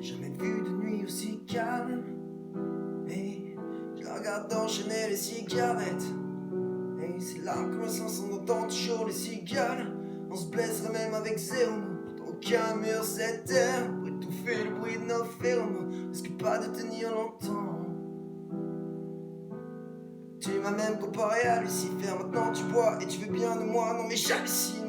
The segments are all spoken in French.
J'ai jamais vu de nuit aussi calme. Et je la regarde enchaîner les cigarettes. Et c'est là que on entend toujours les cigales. On se blesserait même avec zéro mot. Pourtant aucun mur cette terre pour étouffer le bruit de nos phéromones. Risque pas de tenir longtemps. Tu m'as même comparé à Lucifer. Maintenant tu bois et tu veux bien de moi. Non mais j'hallucine.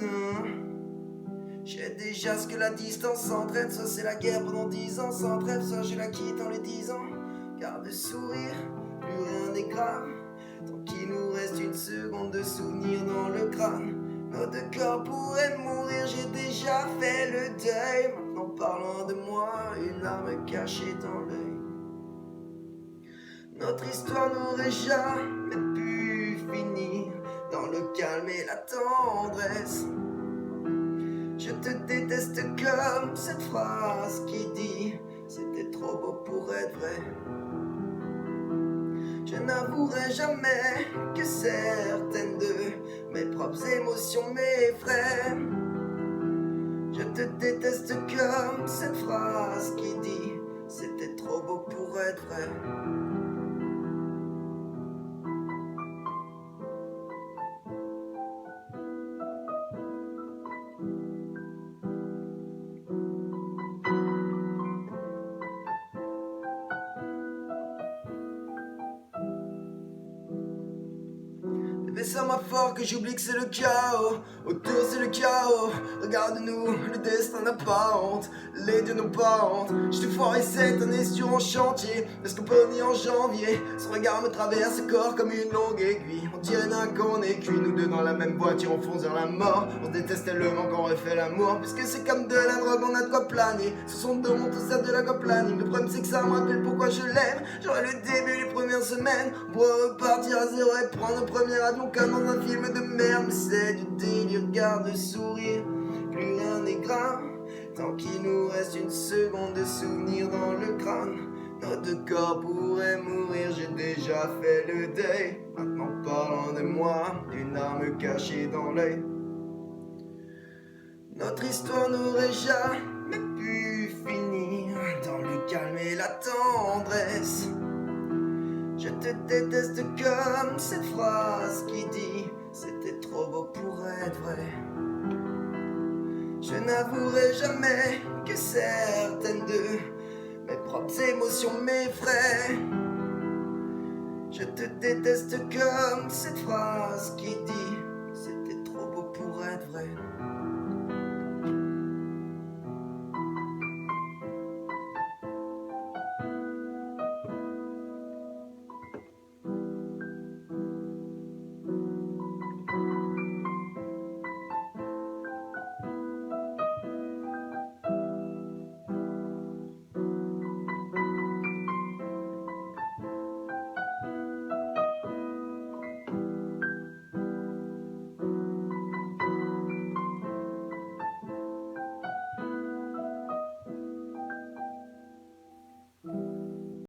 J'ai déjà ce que la distance entraîne. Soit c'est la guerre pendant 10 ans sans trêve, soit je la quitte en les 10 ans. Garde le sourire, plus rien n'est grave. Tant qu'il nous reste une seconde de souvenir dans le crâne. Nos deux corps pourraient mourir, j'ai déjà fait le deuil. Maintenant parlant de moi, une larme cachée dans l'œil. Notre histoire n'aurait jamais pu finir dans le calme et la tendresse. Je te déteste comme cette phrase qui dit c'était trop beau pour être vrai. Je n'avouerai jamais que certaines de mes propres émotions m'effraient. Je te déteste comme cette phrase qui dit c'était trop beau pour être vrai. Baisse-moi fort que j'oublie que c'est le chaos. Autour c'est le chaos. Regarde-nous, le destin n'a pas honte. Les dieux n'ont pas honte. Je te foiré cette année sur un chantier. Est-ce qu'on peut venir en janvier? Son regard me traverse le corps comme une longue aiguille. On dirait d'un qu'on est cuit. Nous deux dans la même voiture, on fonce vers la mort. On se déteste tellement qu'on refait l'amour. Puisque c'est comme de la drogue, on a de quoi planer. Ce sont deux mondes, tout ça de la coplaning. Le problème c'est que ça me rappelle pourquoi je l'aime. J'aurais le début, les premières semaines. On pourrait repartir à zéro et prendre un premier avion comme dans un film de merde. Mais c'est du délire, garde le sourire. Plus rien n'est grave. Tant qu'il nous reste une seconde de souvenir dans le crâne. Nos deux corps pourraient mourir, j'ai déjà fait le deuil. Maintenant parlant de moi, une arme cachée dans l'œil. Notre histoire n'aurait jamais pu finir dans le calme et la tendresse. Je te déteste comme cette phrase qui dit c'était trop beau pour être vrai. Je n'avouerai jamais que certaines de mes propres émotions m'effraient. Je te déteste comme cette phrase qui dit c'était trop beau pour être vrai.